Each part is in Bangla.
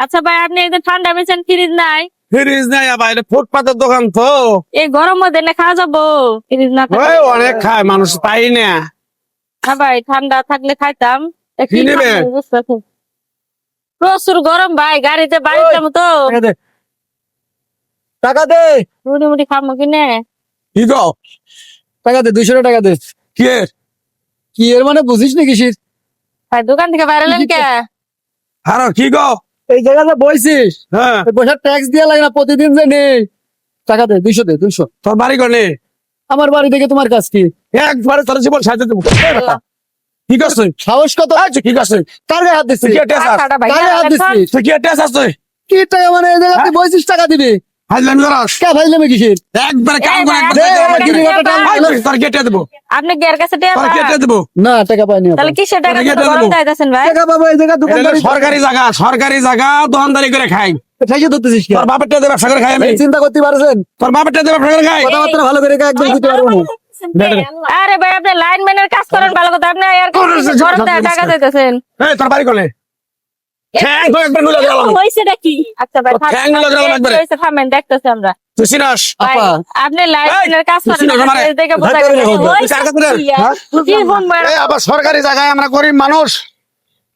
আচ্ছা ভাই আপনি এই যে ঠান্ডা বেছেন ফ্রিজ নাই? ফ্রিজ নাই আবার, এটা ফুটপাতের দোকান তো। এই গরম মধ্যে না খাওয়া যাবো ফ্রিজ না থাকলে? ওই অনেক খায় মানুষ, পাই না। হ্যাঁ ভাই ঠান্ডা থাকলে খাইতাম। তা কি কি নেবে? খাবো বুঝতেছি। প্রচুর গরম ভাই, গাড়িতে বাড়ি যাবো তো। টাকা দে, টাকা দে, মুড়ি মুড়ি খাবো কিনে। কি গো? টাকা দে, 200 টাকা দে। কি এর? কি এর মানে বুঝিস না কিসির? ভাই দোকান থেকে বাইরে এলেন কে? আরো কি গো? এই জায়গাতে বইছিস, হ্যাঁ, এই পয়সা ট্যাক্স দিয়া লাগে না প্রতিদিন যে নেই। টাকা দে, 200 দে, 200। তোর বাড়ি কোনে? আমার বাড়ি থেকে তোমার কাজ কি? একবারে তোর জীবন সাথে দেবো। কি করছিস? সাহস কত? আচ্ছা, কি করছিস? কার গায়ে হাত দিছিস? তুই কি একটা আছিস? টাকাটা ভাই কার গায়ে হাত দিছিস? তুই কি একটা আছিস তুই? কি টাকা মানে এই জায়গাতে বইছিস টাকা দিবি? হাজলামি করাস? কে ভাইলামে কিসির? একবারে কাম করে একবার দে, দেখে আমার গিরি কাছে। গাঁটা টান। আয় তুই, তোর কেটে দেবো। আপনি গের কাছে টিয়া তোর পান? কেটে দেবো। না টাকা পাইনি এখন। তাহলে কিসের টাকা তোরা কেটে গরম দেবো। চাইতেছেন ভাই? টাকা পাবো এই জায়গা এটা হলো দোকানদারি সরকারি জায়গা, সরকারি জায়গা, দোকানদারি করে খাই। ঠাইছে ধরতেছিস কি? তোর বাপের টাকা দিয়ে ব্যবসা করে খাই আমি। এই চিন্তা করতে পারছেন? তোর বাপের টাকা দিয়ে ব্যবসা করে খাই। কথাবার্তা ভালো করে একদম বুঝতে পারবো না। আরে ভাই আপনি লাইনম্যানের কাজ করেন ভালো কথা, আপনি আর গরম দেয় টাকা চাইতেছেন। এই তোর বাড়ি কোনে? ঠ্যাং তো একবার নুলে দিলাম। হয়েছেটা কি? আচ্ছা ভাই ঠ্যাং লাগলো একবারে। থামেন দেখতেছি আমরা। তুই চিনাস? ভাই, আপা। আপনি লাইনম্যানের কাজ তুই করেন চিনস আমারে? এই দেখে বোঝা ধাক্কা গেছে। দিলে হবে। হয়েছে তুই কার কাছে রে? কি আর? হ্যাঁ? কি বলবো আর? এই আবার সরকারি জায়গায় আমরা গরিব মানুষ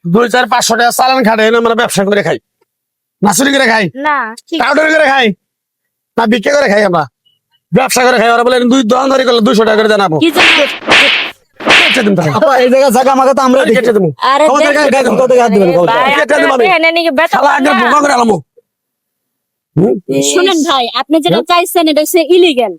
2-4-500 টাকা চালান খাটে আমরা ব্যবসা করে খাই, না চুরি করে খাই, না ঠিক টাউডারি করে খাই, না বিক্রি করে খাই, আমরা ব্যবসা করে খাই। ওরা বলে দুই দোকানদারি করলে 200 টাকা করে জানাবো। কি জানেন? কেটে দিন তাহলে। আপা এই জায়গা জায়গা আমাকে তো আমরা দেখি। কেটে দেবো। আরে আমাদের গায়ে গায়ে কত হাত দিবেন কত? ভাই, কেটে দেবো আপনি আমি। এনে নাকি বেতন শালা আগে পান না? বোকা করে আলামো। শুনেন ভাই, আপনি যেটা চাইছেন এটা হচ্ছে ইলিগেল।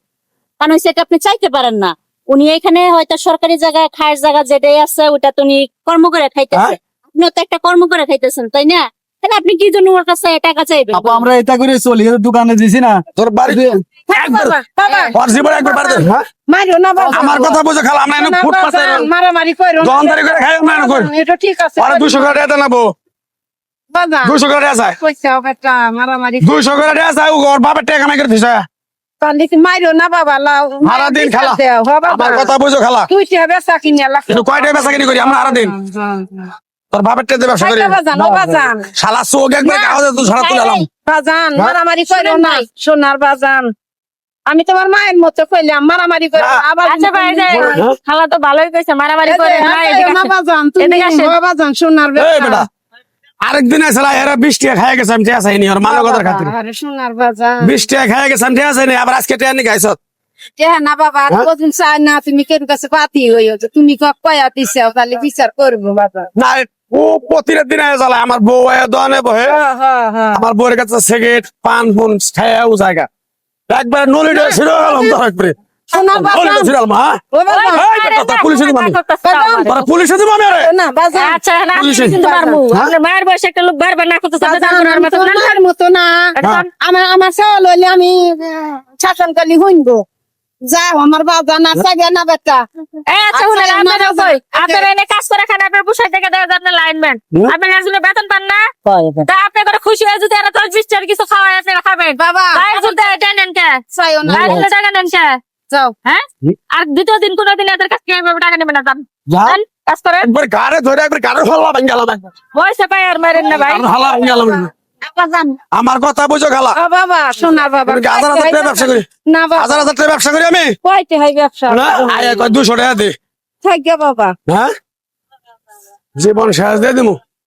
কারণ হচ্ছে এটা আপনি চাইতে পারেন না। উনি এখানে হয়তো সরকারি জায়গায় খায়ের জায়গা যেটাই আছে ওটা তো উনি কর্ম করে খাইতেছে। আপনিও তো একটা কর্ম করে খাইতেছেন তাই না? তাহলে আপনি কি জন্য ওর কাছে টাকা চাইবেন? আপা আমরা এটা করে চলি, এদের দোকানে দিছি না। তোর বাড়ি একবার বাবা ওর জীবনে একবার বাড়ি দে। হ্যাঁ? মারিও না বাবা আমার কথা বুঝে খালা, আমরা এনে না ফুটপাতে বাবা, মারামারি করো না। দোকানদারি করে খাই, আমরা এনে করি। এটা ঠিক আছে ওরা 200 করে টাকা দেনাবো, বাবা 200 করে টাকা চাই, কইছে বেটা মারামারি 200 করে টাকা চাই। ওর বাপের টাকা কামাই করে দিছে। তাহলে কি মারিও না বাবা লাও সারাদিন খালা, দেও, হ্যাঁ বাবা আমার কথা বুঝো খালা। তুই কি হবে সাকিনিয়া লাগ কিন্তু কয়টা বেচা কিনি করি আমরা সারাদিন? তোর বাপের টাকা দিয়ে ব্যবসা করি। বাজান ও বাজান শালা চোখ একবার কাগজে তুই সারা তুলে এলাম। বাজান হ্যাঁ? মারামারি করো না সোনার বাজান। আমি তোমার মায়ের মতো কইলাম মারামারি করো না, আবার আচ্ছা ভাই যে খালা তো ভালোই কইছে মারামারি করে না এদিকে না আসেন। বাজান তুমি এদিকে আসেন। ও বাজান সোনার এই বেটা, আরেকদিন আসলে এরা 20 টাকা খাই গেছে, আমি ঠিক আছে নি ওর মানবতার খাতির। আরে সোনার বাজান 20 টাকা খাই গেছে, আমি ঠিক আছে নি, আবার আজকে টাকা নিয়ে গাইছ। না বাবা হ্যাঁ? কোনদিন চাই না তুমি কেন কাছে পাতি হইছো তুমি কয়া দিছাও তাহলে বিচার করবো বাবা। না ও প্রতিটা দিন আয় জ্বালায়, আমার বউ আয় দোকানে বহে, আমার বউয়ের কাছে সিগারেট পান ফুন খায়াও জায়গা একবার নলিটা ছিল গেলাম তো একবারে সোনার বাজান নলিটা ছিল মা। ও বাজান এই বেটা, তোর পুলিশে দিব আমি, তোর পুলিশে দিব আমি। আরে না বাজান আচ্ছা না পুলিশে। কিন্তু মারমু হ্যাঁ? আপনার মায়ের বয়সে একটা লোক বারবার না করতে চাচ্ছে তারপর আর মাথা না তোমার মতো না হ্যাঁ। আমার চাল হইলে আমি শাসন কালি হইনবো যাও আমার বাজান আর চাইবে না বেটা এই আচ্ছা আচ্ছা, শুনেন না, আপনারা না, কই না, আপনারা এনে কাজ করে খান আপনার পোশাক দেখে দেয় আপনার লাইনম্যান হুম? আপনি আসলে বেতন পান না পায় এখন। তা আপনি করে খুশি হয়ে যদি এরা 10-20 টাকার কিছু খাওয়ায় আপনারা খাবেন বাবা ভাই যদি এটা নেন কে চাইও না ভাই যদি টাকা নেন কে যাও হ্যাঁ আর দ্বিতীয় দিন কোনোদিন এদের কাছে কিভাবে টাকা নেবেন না যান যা যান, কাজ করেন একবার গাড়ে ধরে একবার গাড়ে হল্লা ভাঙ গেলাম, বয়সে পাই আর মারেন না ভাই হল্লা ভাঙ গেলাম। বাজান আমার কথা বুঝো খালা, ও বাবা সোনার বাবা আমি 1000 টাকা ব্যবসা করি, না বাবা 1000 টাকা ব্যবসা করি আমি। কয়তে হয় ব্যবসা না আয় কয় 200 টাকা দে। থাক গে বাবা হ্যাঁ জীবন শেষ দিয়ে দিমু।